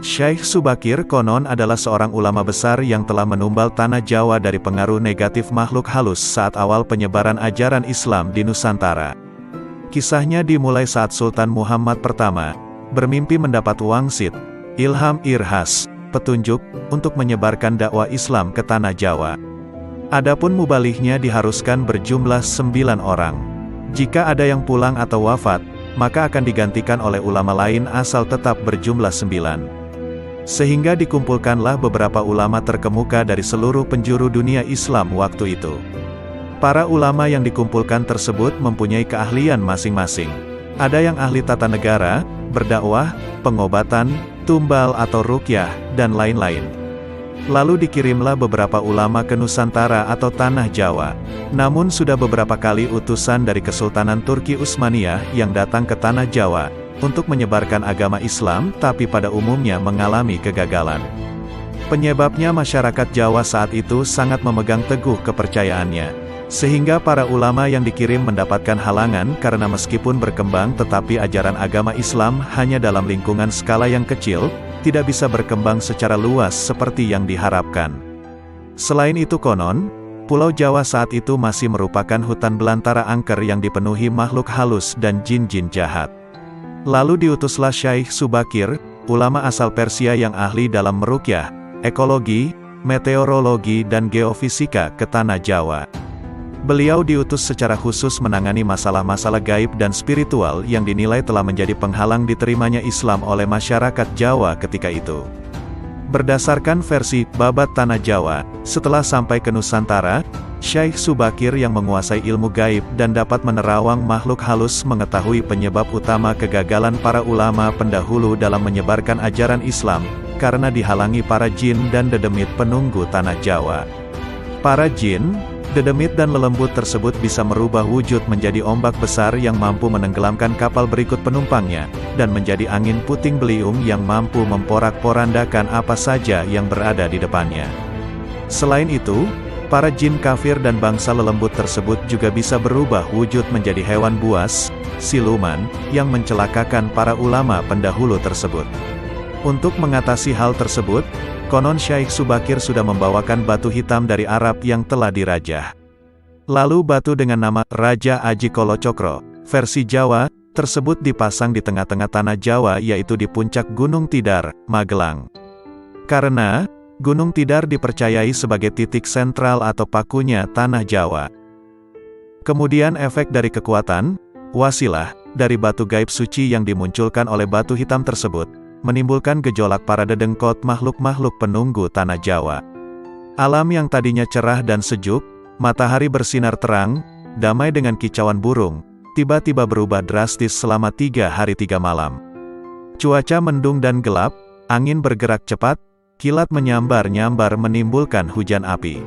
Syekh Subakir konon adalah seorang ulama besar yang telah menumbal tanah Jawa dari pengaruh negatif makhluk halus saat awal penyebaran ajaran Islam di Nusantara. Kisahnya dimulai saat Sultan Muhammad pertama bermimpi mendapat wangsit, ilham irhas, petunjuk, untuk menyebarkan dakwah Islam ke tanah Jawa. Adapun mubalihnya diharuskan berjumlah 9 orang. Jika ada yang pulang atau wafat, maka akan digantikan oleh ulama lain asal tetap berjumlah 9. Sehingga dikumpulkanlah beberapa ulama terkemuka dari seluruh penjuru dunia Islam waktu itu. Para ulama yang dikumpulkan tersebut mempunyai keahlian masing-masing. Ada yang ahli tata negara, berdakwah, pengobatan, tumbal atau ruqyah, dan lain-lain. Lalu dikirimlah beberapa ulama ke Nusantara atau tanah Jawa. Namun sudah beberapa kali utusan dari Kesultanan Turki Utsmaniyah yang datang ke tanah Jawa untuk menyebarkan agama Islam, tapi pada umumnya mengalami kegagalan. Penyebabnya masyarakat Jawa saat itu sangat memegang teguh kepercayaannya, sehingga para ulama yang dikirim mendapatkan halangan karena meskipun berkembang tetapi ajaran agama Islam hanya dalam lingkungan skala yang kecil, tidak bisa berkembang secara luas seperti yang diharapkan. Selain itu konon, Pulau Jawa saat itu masih merupakan hutan belantara angker yang dipenuhi makhluk halus dan jin-jin jahat. Lalu diutuslah Syekh Subakir, ulama asal Persia yang ahli dalam meruqyah, ekologi, meteorologi dan geofisika ke tanah Jawa. Beliau diutus secara khusus menangani masalah-masalah gaib dan spiritual yang dinilai telah menjadi penghalang diterimanya Islam oleh masyarakat Jawa ketika itu. Berdasarkan versi Babat Tanah Jawa, setelah sampai ke Nusantara, Syekh Subakir yang menguasai ilmu gaib dan dapat menerawang makhluk halus mengetahui penyebab utama kegagalan para ulama pendahulu dalam menyebarkan ajaran Islam, karena dihalangi para jin dan dedemit penunggu tanah Jawa. Para jin, dedemit dan lelembut tersebut bisa merubah wujud menjadi ombak besar yang mampu menenggelamkan kapal berikut penumpangnya, dan menjadi angin puting beliung yang mampu memporak-porandakan apa saja yang berada di depannya. Selain itu, para jin kafir dan bangsa lelembut tersebut juga bisa berubah wujud menjadi hewan buas, siluman, yang mencelakakan para ulama pendahulu tersebut. Untuk mengatasi hal tersebut, konon Syekh Subakir sudah membawakan batu hitam dari Arab yang telah dirajah. Lalu batu dengan nama Raja Aji Kolocokro, versi Jawa, tersebut dipasang di tengah-tengah tanah Jawa yaitu di puncak Gunung Tidar, Magelang. Karena Gunung Tidar dipercayai sebagai titik sentral atau pakunya tanah Jawa. Kemudian efek dari kekuatan, wasilah, dari batu gaib suci yang dimunculkan oleh batu hitam tersebut, menimbulkan gejolak para dedengkot makhluk-makhluk penunggu tanah Jawa. Alam yang tadinya cerah dan sejuk, matahari bersinar terang, damai dengan kicauan burung, tiba-tiba berubah drastis selama 3 hari 3 malam. Cuaca mendung dan gelap, angin bergerak cepat, kilat menyambar-nyambar menimbulkan hujan api.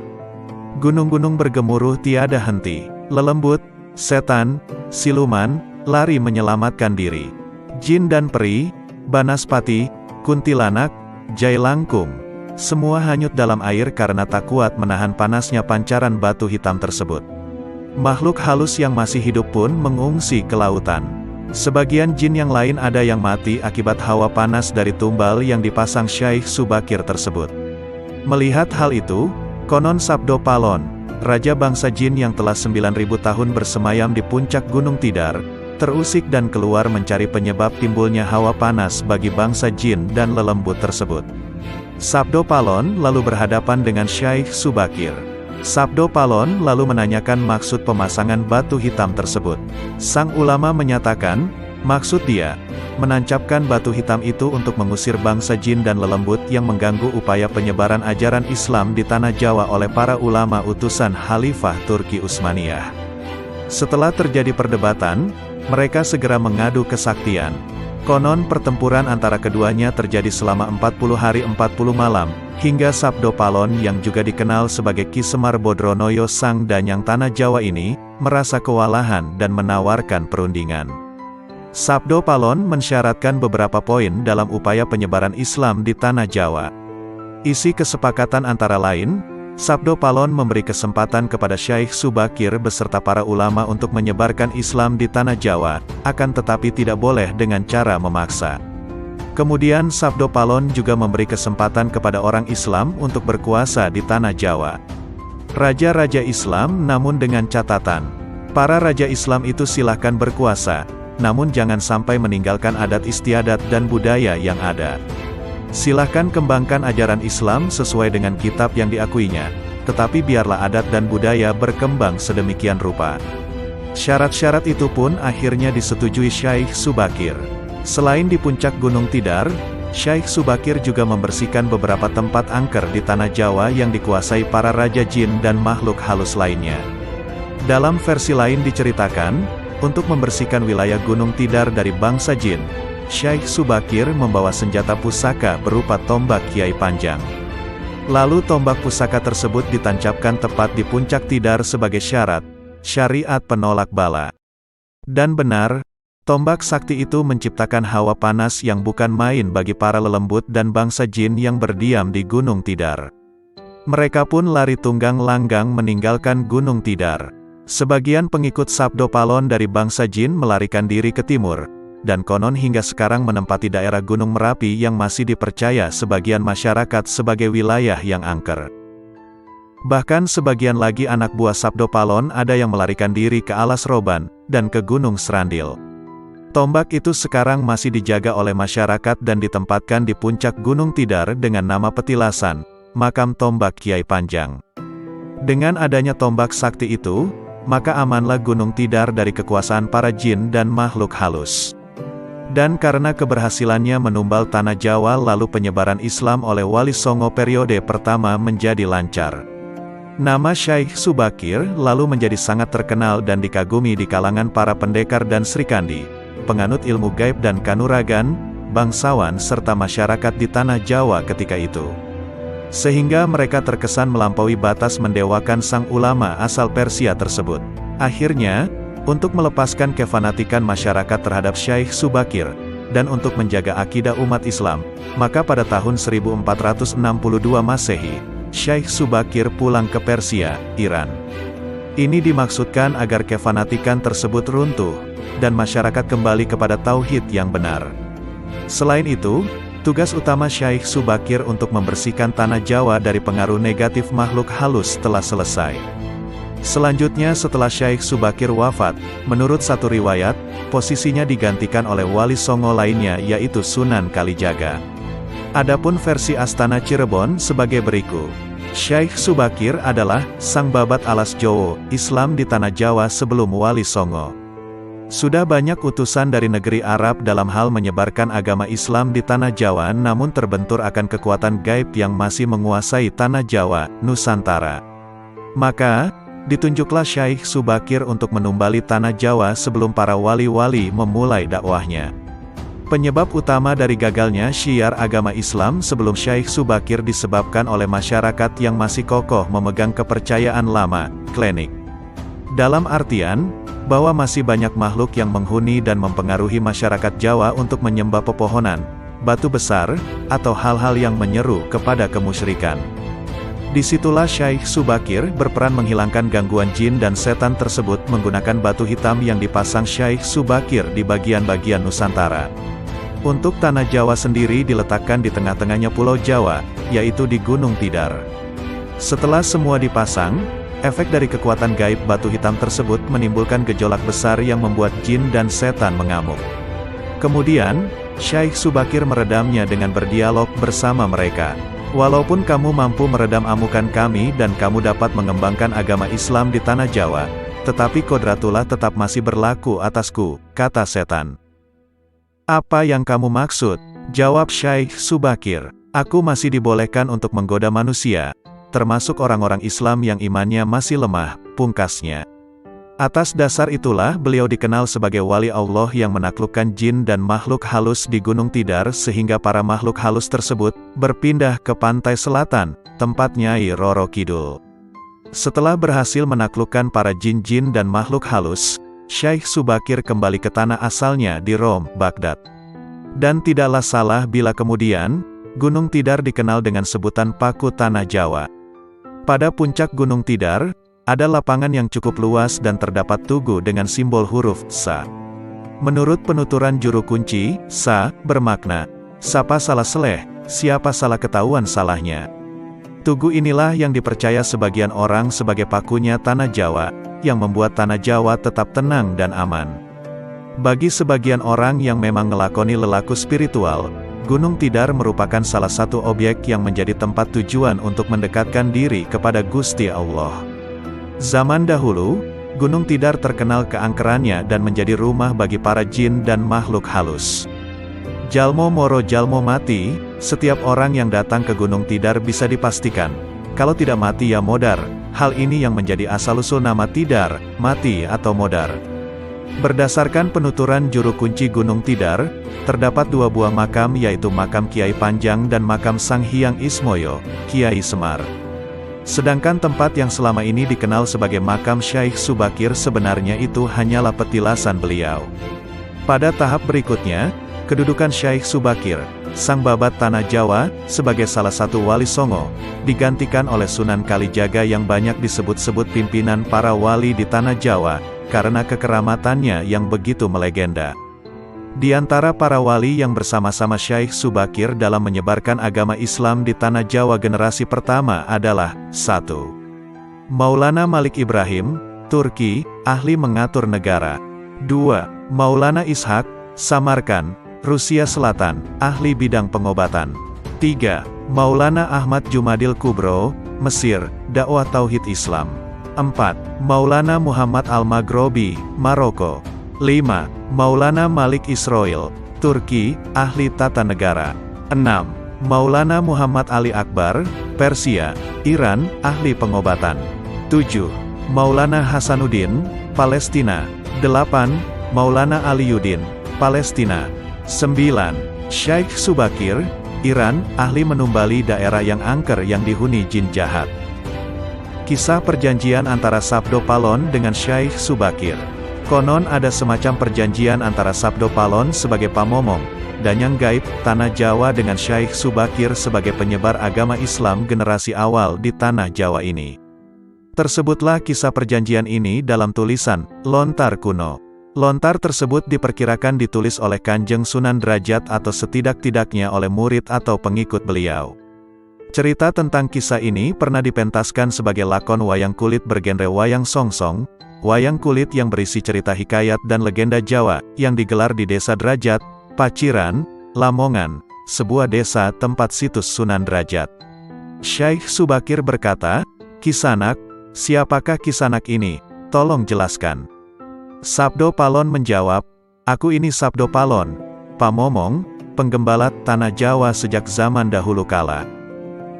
Gunung-gunung bergemuruh tiada henti, lelembut, setan, siluman, lari menyelamatkan diri. Jin dan peri, banaspati, kuntilanak, jailangkung, semua hanyut dalam air karena tak kuat menahan panasnya pancaran batu hitam tersebut. Makhluk halus yang masih hidup pun mengungsi ke lautan. Sebagian jin yang lain ada yang mati akibat hawa panas dari tumbal yang dipasang Syekh Subakir tersebut. Melihat hal itu, konon Sabdo Palon, raja bangsa jin yang telah 9.000 tahun bersemayam di puncak Gunung Tidar, terusik dan keluar mencari penyebab timbulnya hawa panas bagi bangsa jin dan lelembut tersebut. Sabdo Palon lalu berhadapan dengan Syekh Subakir. Sabdo Palon lalu menanyakan maksud pemasangan batu hitam tersebut. Sang ulama menyatakan, maksud dia, menancapkan batu hitam itu untuk mengusir bangsa jin dan lelembut yang mengganggu upaya penyebaran ajaran Islam di tanah Jawa oleh para ulama utusan Khalifah Turki Utsmaniyah. Setelah terjadi perdebatan, mereka segera mengadu kesaktian. Konon pertempuran antara keduanya terjadi selama 40 hari 40 malam, hingga Sabdo Palon yang juga dikenal sebagai Ki Semar Bodronoyo Sang Danyang Tanah Jawa ini, merasa kewalahan dan menawarkan perundingan. Sabdo Palon mensyaratkan beberapa poin dalam upaya penyebaran Islam di tanah Jawa. Isi kesepakatan antara lain, Sabdo Palon memberi kesempatan kepada Syekh Subakir beserta para ulama untuk menyebarkan Islam di tanah Jawa, akan tetapi tidak boleh dengan cara memaksa. Kemudian Sabdo Palon juga memberi kesempatan kepada orang Islam untuk berkuasa di tanah Jawa. Raja-raja Islam, namun dengan catatan, para raja Islam itu silahkan berkuasa, namun jangan sampai meninggalkan adat istiadat dan budaya yang ada. Silahkan kembangkan ajaran Islam sesuai dengan kitab yang diakuinya, tetapi biarlah adat dan budaya berkembang sedemikian rupa. Syarat-syarat itu pun akhirnya disetujui Syaikh Subakir. Selain di puncak Gunung Tidar, Syaikh Subakir juga membersihkan beberapa tempat angker di tanah Jawa yang dikuasai para raja jin dan makhluk halus lainnya. Dalam versi lain diceritakan, untuk membersihkan wilayah Gunung Tidar dari bangsa jin, Syaikh Subakir membawa senjata pusaka berupa tombak Kiai Panjang. Lalu tombak pusaka tersebut ditancapkan tepat di puncak Tidar sebagai syarat syariat penolak bala. Dan benar, tombak sakti itu menciptakan hawa panas yang bukan main bagi para lelembut dan bangsa jin yang berdiam di Gunung Tidar. Mereka pun lari tunggang langgang meninggalkan Gunung Tidar. Sebagian pengikut Sabdo Palon dari bangsa jin melarikan diri ke timur, dan konon hingga sekarang menempati daerah Gunung Merapi yang masih dipercaya sebagian masyarakat sebagai wilayah yang angker. Bahkan sebagian lagi anak buah Sabdo Palon ada yang melarikan diri ke Alas Roban, dan ke Gunung Serandil. Tombak itu sekarang masih dijaga oleh masyarakat dan ditempatkan di puncak Gunung Tidar dengan nama petilasan, makam tombak Kiai Panjang. Dengan adanya tombak sakti itu, maka amanlah Gunung Tidar dari kekuasaan para jin dan makhluk halus. Dan karena keberhasilannya menumbal tanah Jawa lalu penyebaran Islam oleh Wali Songo periode pertama menjadi lancar. Nama Syaikh Subakir lalu menjadi sangat terkenal dan dikagumi di kalangan para pendekar dan Srikandi, penganut ilmu gaib dan kanuragan, bangsawan serta masyarakat di tanah Jawa ketika itu. Sehingga mereka terkesan melampaui batas mendewakan sang ulama asal Persia tersebut. Akhirnya, untuk melepaskan kefanatikan masyarakat terhadap Syaikh Subakir, dan untuk menjaga akidah umat Islam, maka pada tahun 1462 Masehi, Syaikh Subakir pulang ke Persia, Iran. Ini dimaksudkan agar kefanatikan tersebut runtuh, dan masyarakat kembali kepada tauhid yang benar. Selain itu, tugas utama Syaikh Subakir untuk membersihkan tanah Jawa dari pengaruh negatif makhluk halus telah selesai. Selanjutnya setelah Syaikh Subakir wafat, menurut satu riwayat, posisinya digantikan oleh wali Songo lainnya yaitu Sunan Kalijaga. Adapun versi Astana Cirebon sebagai berikut. Syaikh Subakir adalah sang babat alas Jowo, Islam di tanah Jawa sebelum wali Songo. Sudah banyak utusan dari negeri Arab dalam hal menyebarkan agama Islam di tanah Jawa namun terbentur akan kekuatan gaib yang masih menguasai tanah Jawa, Nusantara. Maka, ditunjuklah Syaikh Subakir untuk menumbali tanah Jawa sebelum para wali-wali memulai dakwahnya. Penyebab utama dari gagalnya syiar agama Islam sebelum Syaikh Subakir disebabkan oleh masyarakat yang masih kokoh memegang kepercayaan lama, klenik. Dalam artian, bahwa masih banyak makhluk yang menghuni dan mempengaruhi masyarakat Jawa untuk menyembah pepohonan, batu besar, atau hal-hal yang menyeru kepada kemusyrikan. Disitulah Syaikh Subakir berperan menghilangkan gangguan jin dan setan tersebut menggunakan batu hitam yang dipasang Syaikh Subakir di bagian-bagian Nusantara. Untuk tanah Jawa sendiri diletakkan di tengah-tengahnya Pulau Jawa, yaitu di Gunung Tidar. Setelah semua dipasang, efek dari kekuatan gaib batu hitam tersebut menimbulkan gejolak besar yang membuat jin dan setan mengamuk. Kemudian, Syaikh Subakir meredamnya dengan berdialog bersama mereka. Walaupun kamu mampu meredam amukan kami dan kamu dapat mengembangkan agama Islam di tanah Jawa, tetapi kodratullah tetap masih berlaku atasku, kata setan. Apa yang kamu maksud? Jawab Syaikh Subakir. Aku masih dibolehkan untuk menggoda manusia, termasuk orang-orang Islam yang imannya masih lemah, pungkasnya. Atas dasar itulah beliau dikenal sebagai wali Allah yang menaklukkan jin dan makhluk halus di Gunung Tidar sehingga para makhluk halus tersebut berpindah ke pantai selatan, tempat Nyai Roro Kidul. Setelah berhasil menaklukkan para jin-jin dan makhluk halus, Syaikh Subakir kembali ke tanah asalnya di Rom, Baghdad. Dan tidaklah salah bila kemudian, Gunung Tidar dikenal dengan sebutan Paku Tanah Jawa. Pada puncak Gunung Tidar, ada lapangan yang cukup luas dan terdapat tugu dengan simbol huruf Sa. Menurut penuturan juru kunci, Sa bermakna Sapa salah seleh, siapa salah ketahuan salahnya. Tugu inilah yang dipercaya sebagian orang sebagai pakunya tanah Jawa, yang membuat tanah Jawa tetap tenang dan aman. Bagi sebagian orang yang memang ngelakoni lelaku spiritual, Gunung Tidar merupakan salah satu objek yang menjadi tempat tujuan untuk mendekatkan diri kepada Gusti Allah. Zaman dahulu, Gunung Tidar terkenal keangkerannya dan menjadi rumah bagi para jin dan makhluk halus. Jalmo moro jalmo mati, setiap orang yang datang ke Gunung Tidar bisa dipastikan, kalau tidak mati ya modar. Hal ini yang menjadi asal-usul nama Tidar, mati atau modar. Berdasarkan penuturan juru kunci Gunung Tidar, terdapat dua buah makam yaitu makam Kiai Panjang dan makam Sang Hyang Ismoyo, Kiai Semar. Sedangkan tempat yang selama ini dikenal sebagai makam Syaikh Subakir sebenarnya itu hanyalah petilasan beliau. Pada tahap berikutnya, kedudukan Syaikh Subakir, sang babat tanah Jawa, sebagai salah satu wali Songo, digantikan oleh Sunan Kalijaga yang banyak disebut-sebut pimpinan para wali di tanah Jawa, karena kekeramatannya yang begitu melegenda. Di antara para wali yang bersama-sama Syaikh Subakir dalam menyebarkan agama Islam di tanah Jawa generasi pertama adalah 1. Maulana Malik Ibrahim, Turki, ahli mengatur negara. 2. Maulana Ishak, Samarkand, Rusia Selatan, ahli bidang pengobatan. 3. Maulana Ahmad Jumadil Kubro, Mesir, dakwah tauhid Islam. 4. Maulana Muhammad Al-Maghrobi, Maroko. 5. Maulana Malik Israel, Turki, ahli tata negara. 6. Maulana Muhammad Ali Akbar, Persia, Iran, ahli pengobatan. 7. Maulana Hasanuddin, Palestina. 8. Maulana Aliuddin, Palestina. 9. Syaikh Subakir, Iran, ahli menumbali daerah yang angker yang dihuni jin jahat. Kisah perjanjian antara Sabdo Palon dengan Syaikh Subakir. Konon ada semacam perjanjian antara Sabdo Palon sebagai pamomong, danyang gaib, tanah Jawa dengan Syaikh Subakir sebagai penyebar agama Islam generasi awal di tanah Jawa ini. Tersebutlah kisah perjanjian ini dalam tulisan Lontar Kuno. Lontar tersebut diperkirakan ditulis oleh Kanjeng Sunan Derajat atau setidak-tidaknya oleh murid atau pengikut beliau. Cerita tentang kisah ini pernah dipentaskan sebagai lakon wayang kulit bergenre wayang songsong, wayang kulit yang berisi cerita hikayat dan legenda Jawa, yang digelar di Desa Derajat, Paciran, Lamongan, sebuah desa tempat situs Sunan Derajat. Syaikh Subakir berkata, "Kisanak, siapakah Kisanak ini? Tolong jelaskan." Sabdo Palon menjawab, "Aku ini Sabdo Palon, pamomong, penggembala tanah Jawa sejak zaman dahulu kala.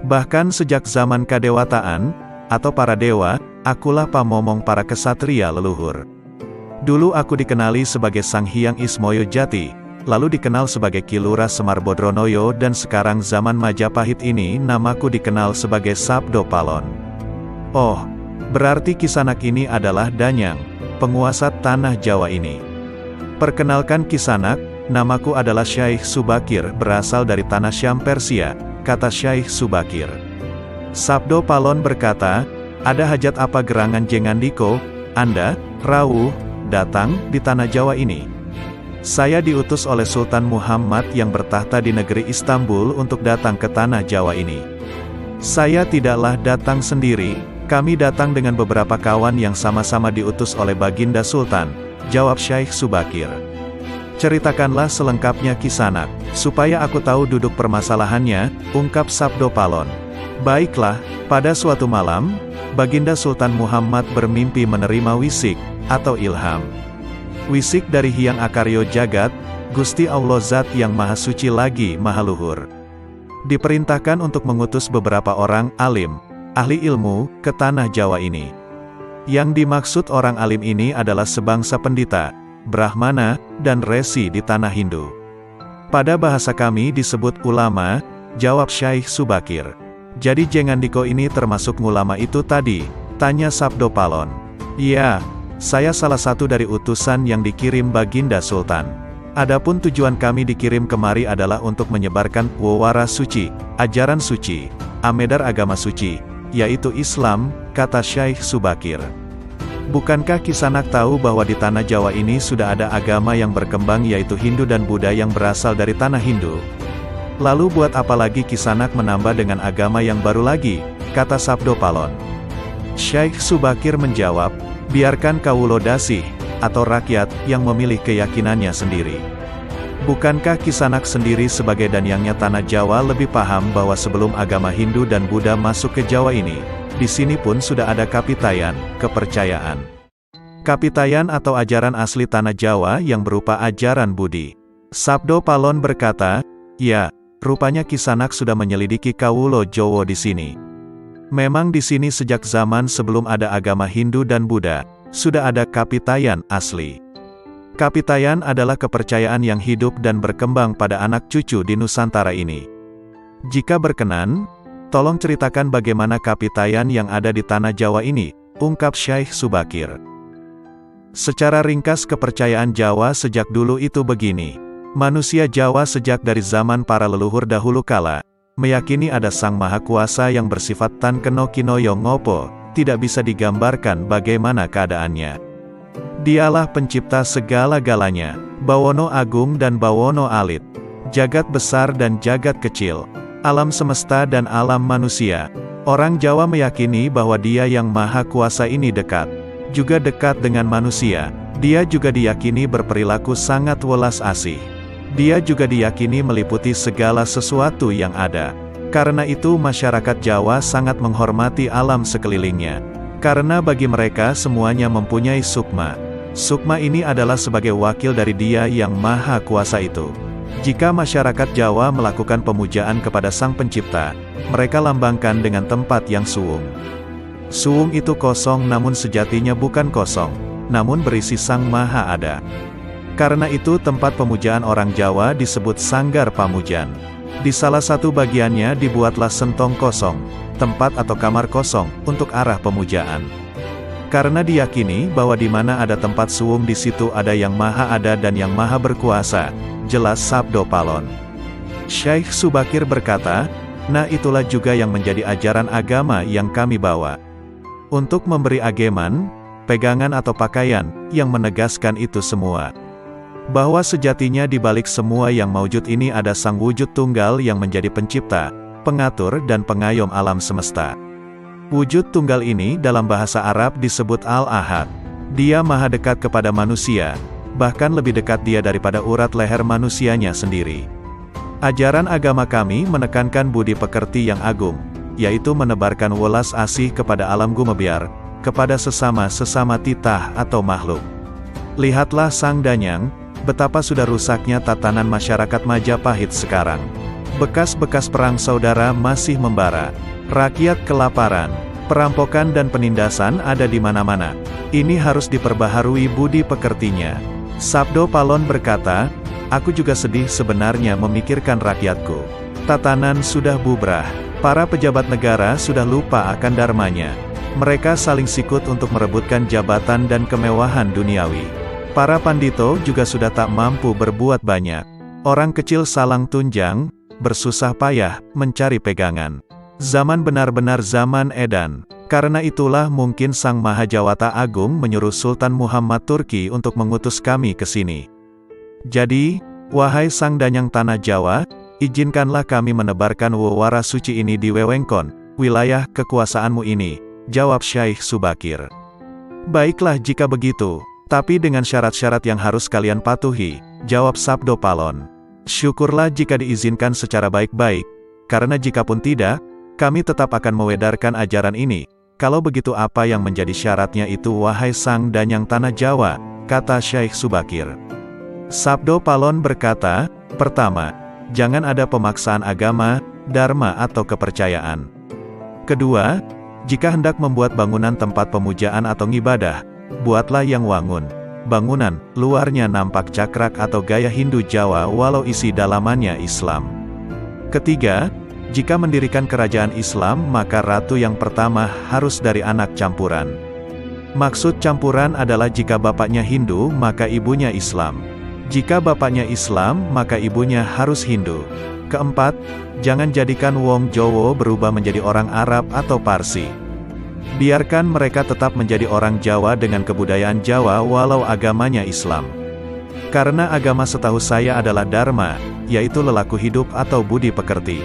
Bahkan sejak zaman kadewataan, atau para dewa, akulah pamomong para kesatria leluhur. Dulu aku dikenali sebagai Sang Hyang Ismoyo Jati, lalu dikenal sebagai Ki Lurah Semar Bodronoyo dan sekarang zaman Majapahit ini namaku dikenal sebagai Sabdo Palon." Oh, berarti Kisanak ini adalah Danyang, penguasa tanah Jawa ini. "Perkenalkan Kisanak, namaku adalah Syaikh Subakir, berasal dari tanah Syam Persia," kata Syaikh Subakir. Sabdo Palon berkata, "Ada hajat apa gerangan Jengandiko, Anda, rawuh, datang di tanah Jawa ini?" "Saya diutus oleh Sultan Muhammad yang bertahta di negeri Istanbul untuk datang ke tanah Jawa ini." "Saya tidaklah datang sendiri, kami datang dengan beberapa kawan yang sama-sama diutus oleh Baginda Sultan," jawab Syaikh Subakir. "Ceritakanlah selengkapnya Kisanak, supaya aku tahu duduk permasalahannya," ungkap Sabdo Palon. "Baiklah, pada suatu malam, Baginda Sultan Muhammad bermimpi menerima wisik, atau ilham. Wisik dari Hyang Akaryo Jagat, Gusti Allah Zat yang Maha Suci lagi Maha Luhur. Diperintahkan untuk mengutus beberapa orang alim, ahli ilmu, ke tanah Jawa ini. Yang dimaksud orang alim ini adalah sebangsa pendita, brahmana, dan resi di tanah Hindu. Pada bahasa kami disebut ulama," jawab Syaikh Subakir. "Jadi Jengandiko ini termasuk ulama itu tadi?" tanya Sabdo Palon. "Iya, saya salah satu dari utusan yang dikirim Baginda Sultan. Adapun tujuan kami dikirim kemari adalah untuk menyebarkan wawara suci, ajaran suci, amedar agama suci, yaitu Islam," kata Syaikh Subakir. "Bukankah Kisanak tahu bahwa di tanah Jawa ini sudah ada agama yang berkembang yaitu Hindu dan Buddha yang berasal dari tanah Hindu? Lalu buat apa lagi Kisanak menambah dengan agama yang baru lagi, kata Sabdo Palon. Syekh Subakir menjawab, biarkan kawulo dasih, atau rakyat, yang memilih keyakinannya sendiri. Bukankah Kisanak sendiri sebagai danyangnya tanah Jawa lebih paham bahwa sebelum agama Hindu dan Buddha masuk ke Jawa ini, di sini pun sudah ada kapitayan, kepercayaan. Kapitayan atau ajaran asli tanah Jawa yang berupa ajaran Budi. Sabdo Palon berkata, ya, rupanya Kisanak sudah menyelidiki kawulo Jowo di sini. Memang di sini sejak zaman sebelum ada agama Hindu dan Buddha, sudah ada kapitayan asli. Kapitayan adalah kepercayaan yang hidup dan berkembang pada anak cucu di Nusantara ini. Jika berkenan, tolong ceritakan bagaimana kapitayan yang ada di tanah Jawa ini, ungkap Syekh Subakir. Secara ringkas kepercayaan Jawa sejak dulu itu begini. Manusia Jawa sejak dari zaman para leluhur dahulu kala, meyakini ada Sang Maha Kuasa yang bersifat tan keno kinoyo ngopo, tidak bisa digambarkan bagaimana keadaannya. Dialah pencipta segala-galanya, Bawono Agung dan Bawono Alit, jagat besar dan jagat kecil, alam semesta dan alam manusia. Orang Jawa meyakini bahwa Dia yang Maha Kuasa ini dekat, juga dekat dengan manusia. Dia juga diyakini berperilaku sangat welas asih. Dia juga diyakini meliputi segala sesuatu yang ada. Karena itu masyarakat Jawa sangat menghormati alam sekelilingnya. Karena bagi mereka semuanya mempunyai sukma. Sukma ini adalah sebagai wakil dari Dia yang Maha Kuasa itu. Jika masyarakat Jawa melakukan pemujaan kepada Sang Pencipta, mereka lambangkan dengan tempat yang suwung. Suwung itu kosong namun sejatinya bukan kosong, namun berisi Sang Maha Ada. Karena itu tempat pemujaan orang Jawa disebut Sanggar Pamujan. Di salah satu bagiannya dibuatlah sentong kosong, tempat atau kamar kosong, untuk arah pemujaan. Karena diyakini bahwa di mana ada tempat suwung di situ ada yang Maha Ada dan yang Maha Berkuasa, jelas Sabdo Palon. Syekh Subakir berkata, nah itulah juga yang menjadi ajaran agama yang kami bawa. Untuk memberi ageman, pegangan atau pakaian, yang menegaskan itu semua. Bahwa sejatinya di balik semua yang maujud ini ada Sang Wujud Tunggal yang menjadi pencipta, pengatur dan pengayom alam semesta. Wujud Tunggal ini dalam bahasa Arab disebut Al-Ahad. Dia maha dekat kepada manusia, bahkan lebih dekat Dia daripada urat leher manusianya sendiri. Ajaran agama kami menekankan budi pekerti yang agung, yaitu menebarkan welas asih kepada alam gumebyar, kepada sesama titah atau makhluk. Lihatlah Sang Danyang, betapa sudah rusaknya tatanan masyarakat Majapahit sekarang. Bekas-bekas perang saudara masih membara. Rakyat kelaparan, perampokan dan penindasan ada di mana-mana. Ini harus diperbaharui budi pekertinya. Sabdo Palon berkata, aku juga sedih sebenarnya memikirkan rakyatku. Tatanan sudah bubrah. Para pejabat negara sudah lupa akan dharmanya. Mereka saling sikut untuk merebutkan jabatan dan kemewahan duniawi. Para pandito juga sudah tak mampu berbuat banyak. Orang kecil salang tunjang, bersusah payah, mencari pegangan. Zaman benar-benar zaman edan. Karena itulah mungkin Sang Maha Jawata Agung menyuruh Sultan Muhammad Turki untuk mengutus kami ke sini. Jadi, wahai Sang Danyang Tanah Jawa, izinkanlah kami menebarkan wewara suci ini di wewengkon, wilayah kekuasaanmu ini, jawab Syekh Subakir. Baiklah jika begitu, tapi dengan syarat-syarat yang harus kalian patuhi, jawab Sabdo Palon. Syukurlah jika diizinkan secara baik-baik, karena jikapun tidak, kami tetap akan mewedarkan ajaran ini. Kalau begitu apa yang menjadi syaratnya itu wahai Sang Danyang Tanah Jawa, kata Syekh Subakir. Sabdo Palon berkata, pertama, jangan ada pemaksaan agama, dharma atau kepercayaan. Kedua, jika hendak membuat bangunan tempat pemujaan atau ngibadah, buatlah yang wangun. Bangunan, luarnya nampak cakrak atau gaya Hindu Jawa walau isi dalamannya Islam. Ketiga, jika mendirikan kerajaan Islam maka ratu yang pertama harus dari anak campuran. Maksud campuran adalah jika bapaknya Hindu maka ibunya Islam. Jika bapaknya Islam maka ibunya harus Hindu. Keempat, jangan jadikan wong Jowo berubah menjadi orang Arab atau Parsi. Biarkan mereka tetap menjadi orang Jawa dengan kebudayaan Jawa walau agamanya Islam. Karena agama setahu saya adalah dharma, yaitu lelaku hidup atau budi pekerti.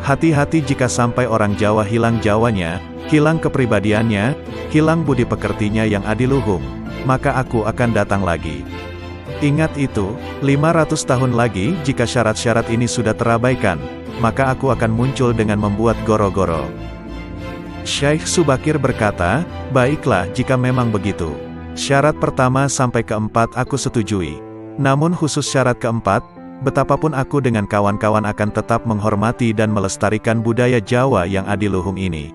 Hati-hati jika sampai orang Jawa hilang Jawanya, hilang kepribadiannya, hilang budi pekertinya yang adiluhung, maka aku akan datang lagi. Ingat itu, 500 tahun lagi jika syarat-syarat ini sudah terabaikan, maka aku akan muncul dengan membuat goro-goro. Syekh Subakir berkata, baiklah jika memang begitu. Syarat pertama sampai keempat aku setujui. Namun khusus syarat keempat, betapapun aku dengan kawan-kawan akan tetap menghormati dan melestarikan budaya Jawa yang adiluhung ini.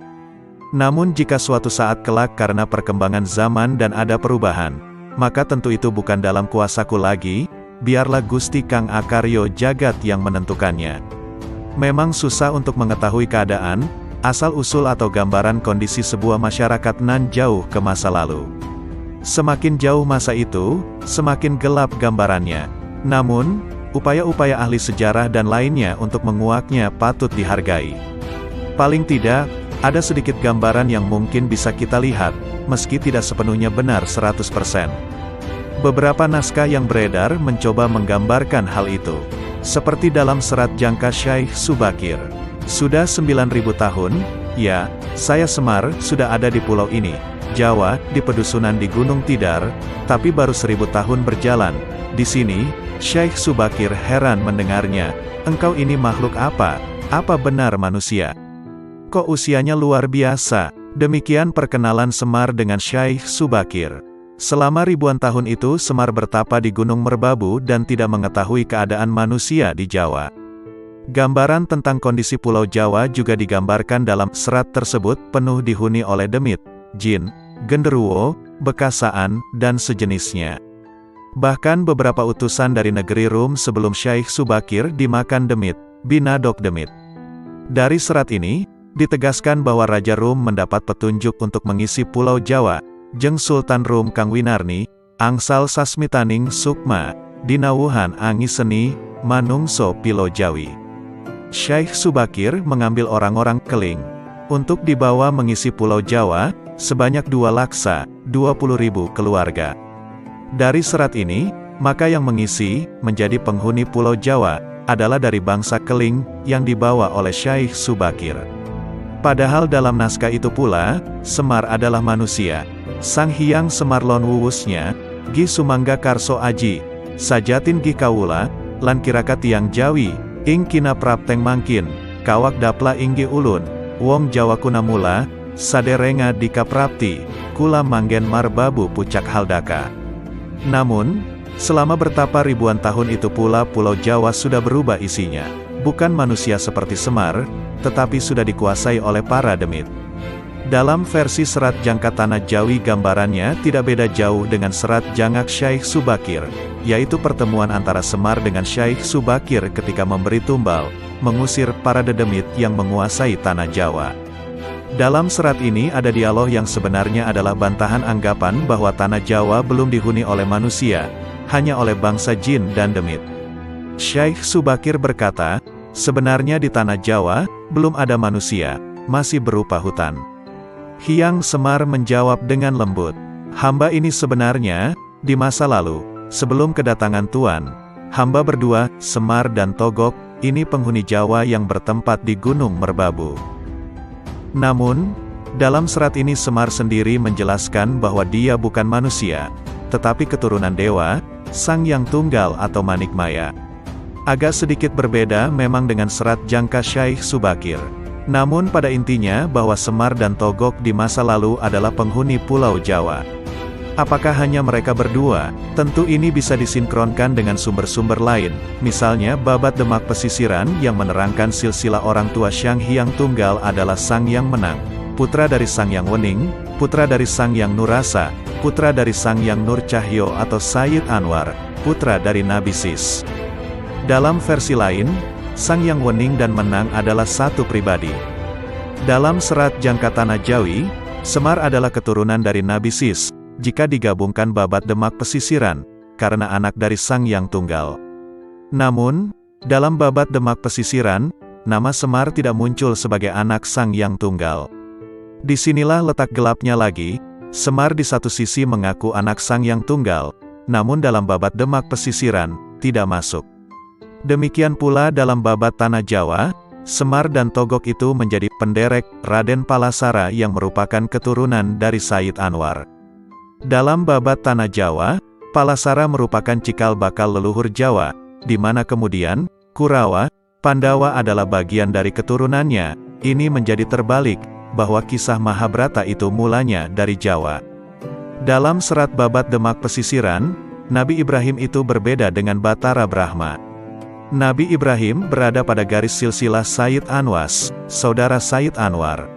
Namun jika suatu saat kelak karena perkembangan zaman dan ada perubahan, maka tentu itu bukan dalam kuasaku lagi, biarlah Gusti Kang Akaryo Jagat yang menentukannya. Memang susah untuk mengetahui keadaan, asal-usul atau gambaran kondisi sebuah masyarakat nan jauh ke masa lalu. Semakin jauh masa itu, semakin gelap gambarannya. Namun, upaya-upaya ahli sejarah dan lainnya untuk menguaknya patut dihargai. Paling tidak, ada sedikit gambaran yang mungkin bisa kita lihat, meski tidak sepenuhnya benar 100%. Beberapa naskah yang beredar mencoba menggambarkan hal itu. Seperti dalam serat jangka Syekh Subakir. Sudah 9.000 tahun, ya, saya Semar, sudah ada di pulau ini, Jawa, di pedusunan di Gunung Tidar, tapi baru 1000 tahun berjalan. Di sini, Syekh Subakir heran mendengarnya, engkau ini makhluk apa? Apa benar manusia? Kok usianya luar biasa? Demikian perkenalan Semar dengan Syekh Subakir. Selama ribuan tahun itu Semar bertapa di Gunung Merbabu dan tidak mengetahui keadaan manusia di Jawa. Gambaran tentang kondisi Pulau Jawa juga digambarkan dalam serat tersebut, penuh dihuni oleh demit, jin, genderuwo, bekasaan, dan sejenisnya. Bahkan beberapa utusan dari negeri Rum sebelum Syekh Subakir dimakan demit, binadok demit. Dari serat ini, ditegaskan bahwa Raja Rum mendapat petunjuk untuk mengisi Pulau Jawa, jeung Sultan Rum Kang Winarni, angsal sasmitaning sukma, dinawuhan angiseni, manungso pilo Jawi. Syekh Subakir mengambil orang-orang keling untuk dibawa mengisi Pulau Jawa, sebanyak 2 laksa, 20.000 keluarga. Dari serat ini, maka yang mengisi, menjadi penghuni Pulau Jawa, adalah dari bangsa keling, yang dibawa oleh Syekh Subakir. Padahal dalam naskah itu pula, Semar adalah manusia. Sang Hyang Semar lon wuwusnya, Gi Sumangga Karso Aji, Sajatin Gi Kawula, lan Kiraka Tiang Jawi, ing kina prapteng mangkin, kawak dapla inggi ulun, wong Jawa kunamula, saderenga dika prapti, kula manggen marbabu pucak haldaka. Namun, selama bertapa ribuan tahun itu pula Pulau Jawa sudah berubah isinya. Bukan manusia seperti Semar, tetapi sudah dikuasai oleh para demit. Dalam versi serat jangka Tanah Jawi gambarannya tidak beda jauh dengan serat jangak Syekh Subakir, yaitu pertemuan antara Semar dengan Syekh Subakir ketika memberi tumbal, mengusir para dedemit yang menguasai Tanah Jawa. Dalam serat ini ada dialog yang sebenarnya adalah bantahan anggapan bahwa Tanah Jawa belum dihuni oleh manusia, hanya oleh bangsa jin dan demit. Syekh Subakir berkata, sebenarnya di Tanah Jawa, belum ada manusia, masih berupa hutan. Hyang Semar menjawab dengan lembut, hamba ini sebenarnya, di masa lalu, sebelum kedatangan Tuan, hamba berdua, Semar dan Togok, ini penghuni Jawa yang bertempat di Gunung Merbabu. Namun, dalam serat ini Semar sendiri menjelaskan bahwa dia bukan manusia, tetapi keturunan dewa, Sang Yang Tunggal atau Manikmaya. Agak sedikit berbeda memang dengan serat jangka Syekh Subakir. Namun pada intinya bahwa Semar dan Togok di masa lalu adalah penghuni Pulau Jawa. Apakah hanya mereka berdua? Tentu ini bisa disinkronkan dengan sumber-sumber lain, misalnya Babat Demak Pesisiran yang menerangkan silsilah orang tua Sang Hyang Tunggal adalah Sang Yang Menang, putra dari Sang Yang Wening, putra dari Sang Yang Nurasa, putra dari Sang Yang Nur Cahyo atau Sayyid Anwar, putra dari Nabi Sis. Dalam versi lain, Sang Yang Wening dan Menang adalah satu pribadi. Dalam serat jangka Tanah Jawi, Semar adalah keturunan dari Nabi Sis, jika digabungkan Babat Demak Pesisiran, karena anak dari Sang Yang Tunggal. Namun, dalam Babat Demak Pesisiran, nama Semar tidak muncul sebagai anak Sang Yang Tunggal. Disinilah letak gelapnya lagi, Semar di satu sisi mengaku anak Sang Yang Tunggal, namun dalam Babat Demak Pesisiran, tidak masuk. Demikian pula dalam Babat Tanah Jawa, Semar dan Togok itu menjadi penderek Raden Palasara yang merupakan keturunan dari Said Anwar. Dalam Babat Tanah Jawa, Palasara merupakan cikal bakal leluhur Jawa, di mana kemudian, Kurawa, Pandawa adalah bagian dari keturunannya. Ini menjadi terbalik, bahwa kisah Mahabharata itu mulanya dari Jawa. Dalam serat Babat Demak Pesisiran, Nabi Ibrahim itu berbeda dengan Batara Brahma. Nabi Ibrahim berada pada garis silsilah Said Anwas, saudara Said Anwar.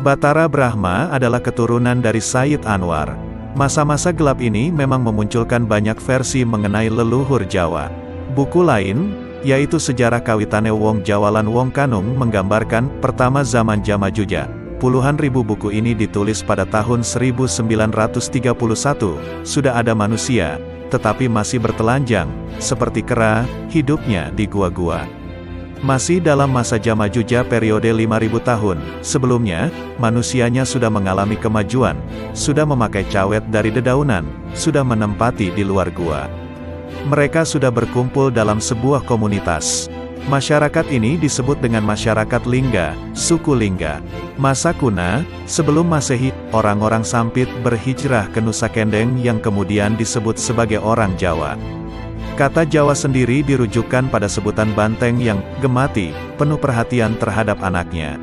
Batara Brahma adalah keturunan dari Said Anwar. Masa-masa gelap ini memang memunculkan banyak versi mengenai leluhur Jawa. Buku lain, yaitu Sejarah Kawitane Wong Jawalan Wong Kanung menggambarkan pertama zaman Jamajuja. Puluhan ribu buku ini ditulis pada tahun 1931, sudah ada manusia, tetapi masih bertelanjang, seperti kera, hidupnya di gua-gua. Masih dalam masa Jamajuja periode 5000 tahun, sebelumnya, manusianya sudah mengalami kemajuan, sudah memakai cawet dari dedaunan, sudah menempati di luar gua. Mereka sudah berkumpul dalam sebuah komunitas. Masyarakat ini disebut dengan masyarakat Lingga, suku Lingga. Masa kuna, sebelum Masehi, orang-orang Sampit berhijrah ke Nusa Kendeng yang kemudian disebut sebagai orang Jawa. Kata Jawa sendiri dirujukkan pada sebutan banteng yang gemati, penuh perhatian terhadap anaknya.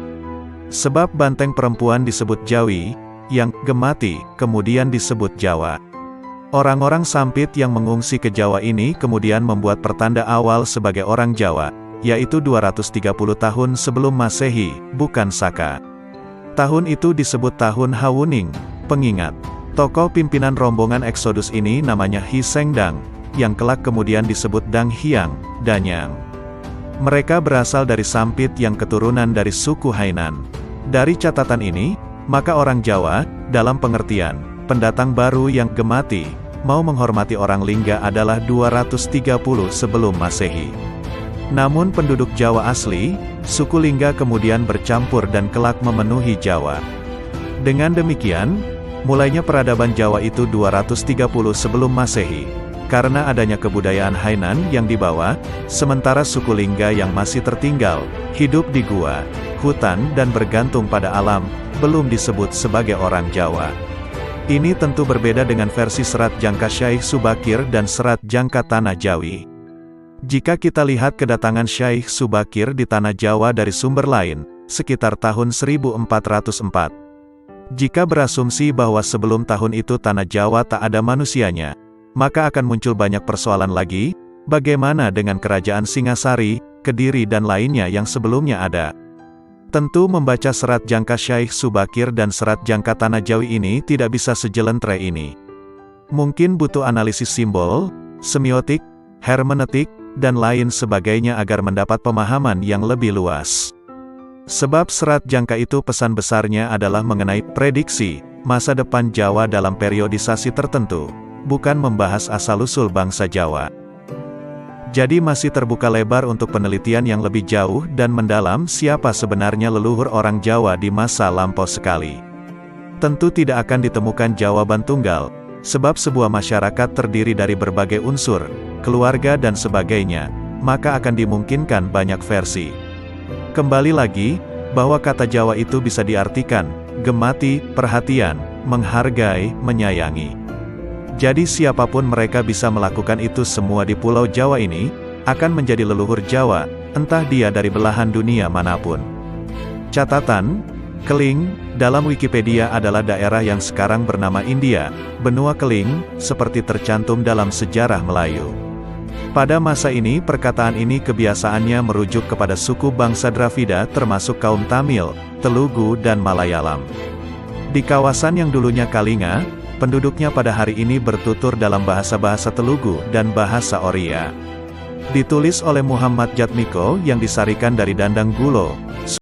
Sebab banteng perempuan disebut Jawi, yang gemati, kemudian disebut Jawa. Orang-orang Sampit yang mengungsi ke Jawa ini kemudian membuat pertanda awal sebagai orang Jawa, yaitu 230 tahun sebelum Masehi, bukan Saka. Tahun itu disebut tahun Hawuning, pengingat. Tokoh pimpinan rombongan Eksodus ini namanya Hi Sengdang, yang kelak kemudian disebut Dang Hyang, Danyang. Mereka berasal dari Sampit yang keturunan dari suku Hainan. Dari catatan ini, maka orang Jawa, dalam pengertian, pendatang baru yang gemati, mau menghormati orang Lingga adalah 230 sebelum Masehi. Namun penduduk Jawa asli, suku Lingga kemudian bercampur dan kelak memenuhi Jawa. Dengan demikian, mulainya peradaban Jawa itu 230 sebelum Masehi, karena adanya kebudayaan Hainan yang dibawa, sementara suku Lingga yang masih tertinggal, hidup di gua, hutan dan bergantung pada alam, belum disebut sebagai orang Jawa. Ini tentu berbeda dengan versi serat Jangka Syaikh Subakir dan serat Jangka Tanah Jawi. Jika kita lihat kedatangan Syaikh Subakir di Tanah Jawa dari sumber lain, sekitar tahun 1404. Jika berasumsi bahwa sebelum tahun itu Tanah Jawa tak ada manusianya, maka akan muncul banyak persoalan lagi, bagaimana dengan kerajaan Singasari, Kediri dan lainnya yang sebelumnya ada. Tentu membaca serat Jangka Syaikh Subakir dan serat Jangka Tanah Jawi ini tidak bisa sejelentre ini. Mungkin butuh analisis simbol, semiotik, hermeneutik, dan lain sebagainya agar mendapat pemahaman yang lebih luas. Sebab serat Jangka itu pesan besarnya adalah mengenai prediksi masa depan Jawa dalam periodisasi tertentu, bukan membahas asal-usul bangsa Jawa. Jadi masih terbuka lebar untuk penelitian yang lebih jauh dan mendalam siapa sebenarnya leluhur orang Jawa di masa lampau sekali. Tentu tidak akan ditemukan jawaban tunggal, sebab sebuah masyarakat terdiri dari berbagai unsur, keluarga dan sebagainya, maka akan dimungkinkan banyak versi. Kembali lagi, bahwa kata Jawa itu bisa diartikan, gemati, perhatian, menghargai, menyayangi. Jadi siapapun mereka bisa melakukan itu semua di Pulau Jawa ini, akan menjadi leluhur Jawa, entah dia dari belahan dunia manapun. Catatan, Keling, dalam Wikipedia adalah daerah yang sekarang bernama India, benua Keling, seperti tercantum dalam sejarah Melayu. Pada masa ini perkataan ini kebiasaannya merujuk kepada suku bangsa Dravida termasuk kaum Tamil, Telugu dan Malayalam. Di kawasan yang dulunya Kalinga, penduduknya pada hari ini bertutur dalam bahasa-bahasa Telugu dan bahasa Oriya. Ditulis oleh Muhammad Jatmiko yang disarikan dari Dandang Gulo.